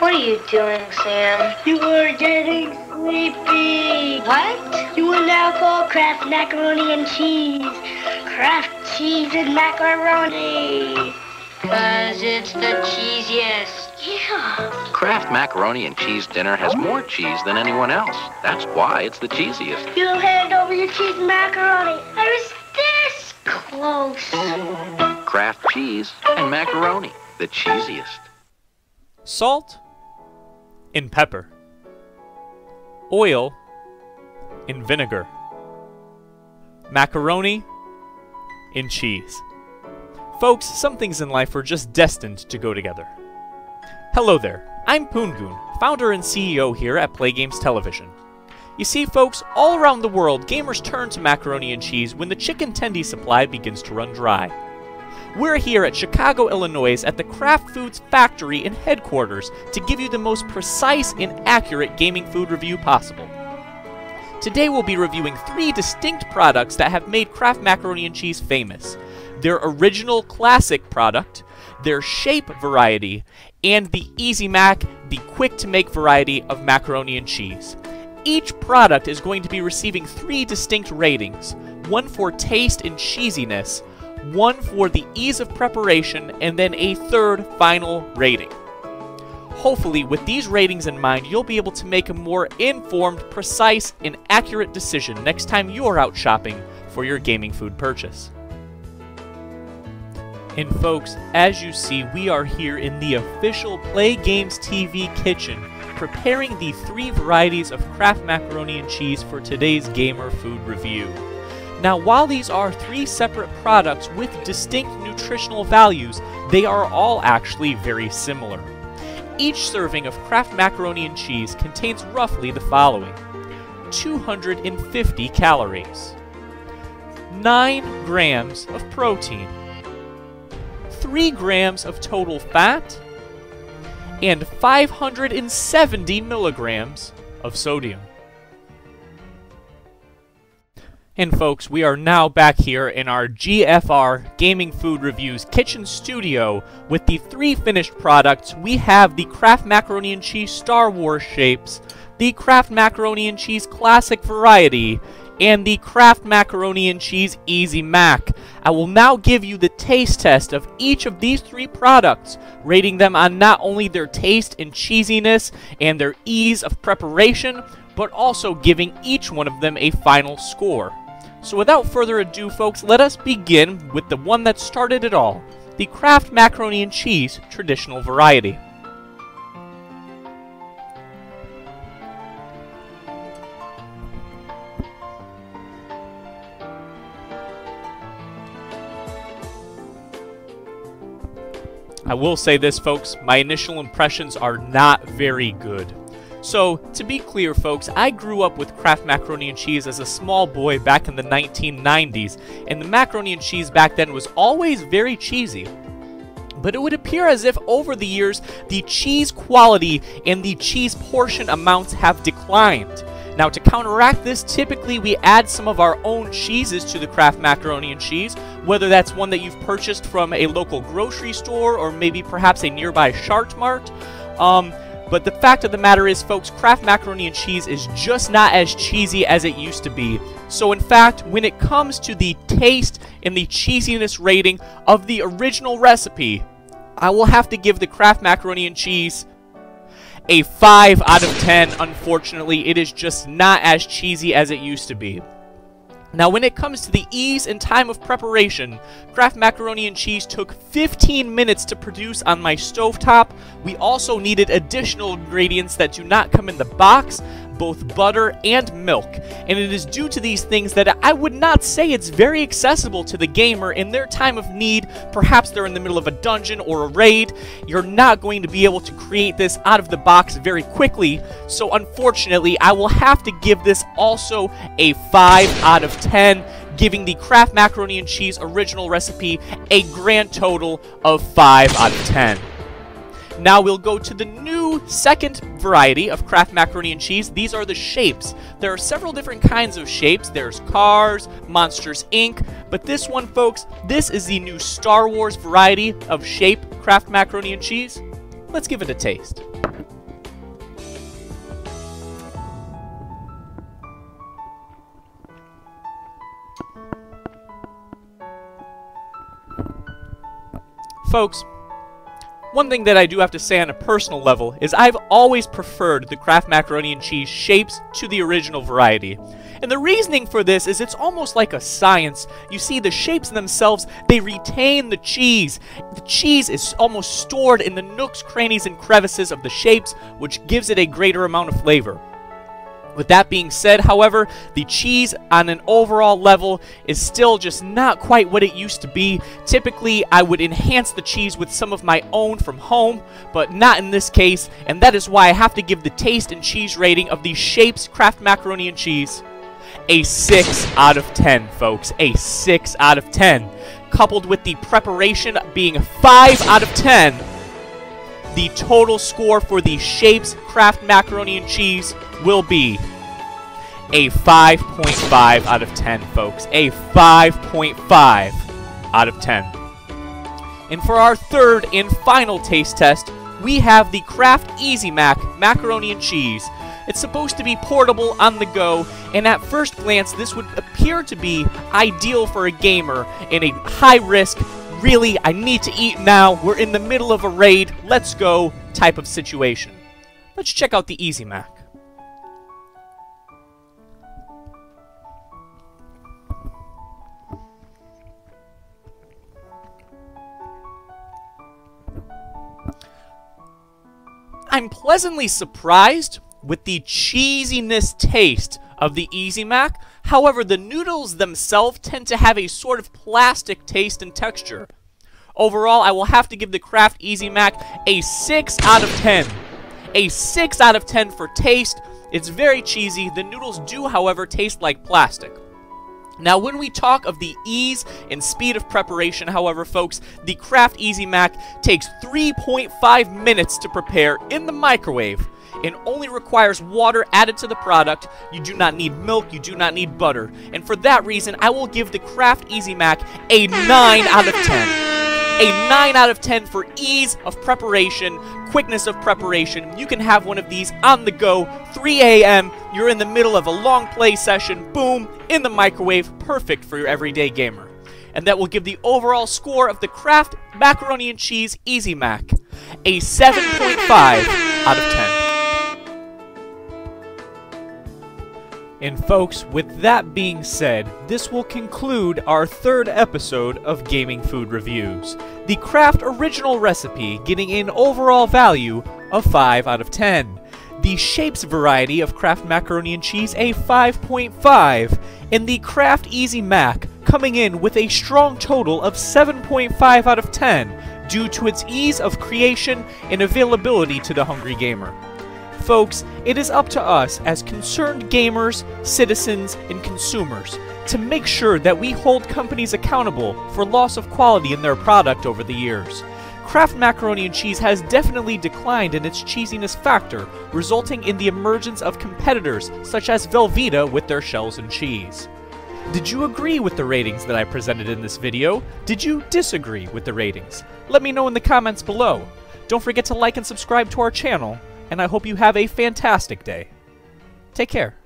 What are you doing, Sam? You are getting sleepy. What? You will now call Kraft Macaroni and Cheese. Kraft Cheese and Macaroni. 'Cause it's the cheesiest. Yeah. Kraft Macaroni and Cheese dinner has more cheese than anyone else. That's why it's the cheesiest. You hand over your cheese and macaroni. I was this close. Kraft cheese and macaroni, the cheesiest. Salt and pepper. Oil and vinegar. Macaroni and cheese. Folks, some things in life are just destined to go together. Hello there, I'm Poongoon, founder and CEO here at Play Games Television. You see, folks, all around the world, gamers turn to macaroni and cheese when the chicken tendy supply begins to run dry. We're here at Chicago, Illinois at the Kraft Foods factory and headquarters to give you the most precise and accurate gaming food review possible. Today we'll be reviewing 3 distinct products that have made Kraft Macaroni and Cheese famous. Their original classic product, their shape variety, and the Easy Mac, the quick-to-make variety of macaroni and cheese. Each product is going to be receiving 3 distinct ratings, one for taste and cheesiness, one for the ease of preparation, and then a 3rd final rating. Hopefully, with these ratings in mind, you'll be able to make a more informed, precise, and accurate decision next time you're out shopping for your gaming food purchase. And folks, as you see, we are here in the official Play Games TV kitchen, preparing the 3 varieties of Kraft Macaroni and Cheese for today's gamer food review. Now, while these are 3 separate products with distinct nutritional values, they are all actually very similar. Each serving of Kraft Macaroni and Cheese contains roughly the following: 250 calories, 9 grams of protein, 3 grams of total fat, and 570 milligrams of sodium. And folks, we are now back here in our GFR Gaming Food Reviews kitchen studio with the 3 finished products. We have the Kraft Macaroni and Cheese Star Wars shapes, the Kraft Macaroni and Cheese Classic variety, and the Kraft Macaroni and Cheese Easy Mac. I will now give you the taste test of each of these 3 products, rating them on not only their taste and cheesiness and their ease of preparation, but also giving each one of them a final score. So without further ado, folks, let us begin with the one that started it all, the Kraft Macaroni and Cheese Traditional Variety. I will say this, folks, my initial impressions are not very good. So, to be clear, folks, I grew up with Kraft Macaroni and Cheese as a small boy back in the 1990s, and the macaroni and cheese back then was always very cheesy. But it would appear as if over the years, the cheese quality and the cheese portion amounts have declined. Now, to counteract this, typically we add some of our own cheeses to the Kraft Macaroni and Cheese, whether that's one that you've purchased from a local grocery store or maybe perhaps a nearby Shart Mart. But the fact of the matter is, folks, Kraft Macaroni and Cheese is just not as cheesy as it used to be. So in fact, when it comes to the taste and the cheesiness rating of the original recipe, I will have to give the Kraft Macaroni and Cheese a 5 out of 10. Unfortunately, it is just not as cheesy as it used to be. Now, when it comes to the ease and time of preparation, Kraft Macaroni and Cheese took 15 minutes to produce on my stovetop. We also needed additional ingredients that do not come in the box, both butter and milk. And it is due to these things that I would not say it's very accessible to the gamer in their time of need. Perhaps they're in the middle of a dungeon or a raid. You're not going to be able to create this out of the box very quickly. So unfortunately, I will have to give this also a 5 out of 10, giving the Kraft Macaroni and Cheese original recipe a grand total of 5 out of 10. Now we'll go to the new second variety of Kraft Macaroni and Cheese. These are the shapes. There are several different kinds of shapes. There's Cars, Monsters Inc. But this one, folks, this is the new Star Wars variety of shape Kraft Macaroni and Cheese. Let's give it a taste. Folks, one thing that I do have to say on a personal level is I've always preferred the Kraft Macaroni and Cheese shapes to the original variety. And the reasoning for this is it's almost like a science. You see, the shapes themselves, they retain the cheese. The cheese is almost stored in the nooks, crannies, and crevices of the shapes, which gives it a greater amount of flavor. With that being said, however, the cheese on an overall level is still just not quite what it used to be. Typically, I would enhance the cheese with some of my own from home, but not in this case, and that is why I have to give the taste and cheese rating of the Shapes Kraft Macaroni and Cheese a 6 out of 10, folks. A 6 out of 10. Coupled with the preparation being 5 out of 10, the total score for the Shapes Kraft Macaroni and Cheese will be a 5.5 out of 10, folks. A 5.5 out of 10. And for our third and final taste test, we have the Kraft Easy Mac Macaroni and Cheese. It's supposed to be portable on the go, and at first glance, this would appear to be ideal for a gamer in a high-risk, really, I need to eat now, we're in the middle of a raid, let's go type of situation. Let's check out the Easy Mac. I'm pleasantly surprised with the cheesiness taste of the Easy Mac. However, the noodles themselves tend to have a sort of plastic taste and texture. Overall, I will have to give the Kraft Easy Mac a 6 out of 10. A 6 out of 10 for taste. It's very cheesy. The noodles do, however, taste like plastic. Now, when we talk of the ease and speed of preparation, however, folks, the Kraft Easy Mac takes 3.5 minutes to prepare in the microwave and only requires water added to the product. You do not need milk, you do not need butter. And for that reason, I will give the Kraft Easy Mac a 9 out of 10. A 9 out of 10 for ease of preparation, quickness of preparation. You can have one of these on the go, 3 a.m., you're in the middle of a long play session, boom, in the microwave, perfect for your everyday gamer. And that will give the overall score of the Kraft Macaroni and Cheese Easy Mac a 7.5 out of 10. And folks, with that being said, this will conclude our third episode of Gaming Food Reviews. The Kraft Original Recipe getting an overall value of 5 out of 10. The Shapes variety of Kraft Macaroni and Cheese a 5.5. And the Kraft Easy Mac coming in with a strong total of 7.5 out of 10 due to its ease of creation and availability to the hungry gamer. Folks, it is up to us as concerned gamers, citizens, and consumers to make sure that we hold companies accountable for loss of quality in their product over the years. Kraft Macaroni and Cheese has definitely declined in its cheesiness factor, resulting in the emergence of competitors such as Velveeta with their shells and cheese. Did you agree with the ratings that I presented in this video? Did you disagree with the ratings? Let me know in the comments below. Don't forget to like and subscribe to our channel, and I hope you have a fantastic day. Take care.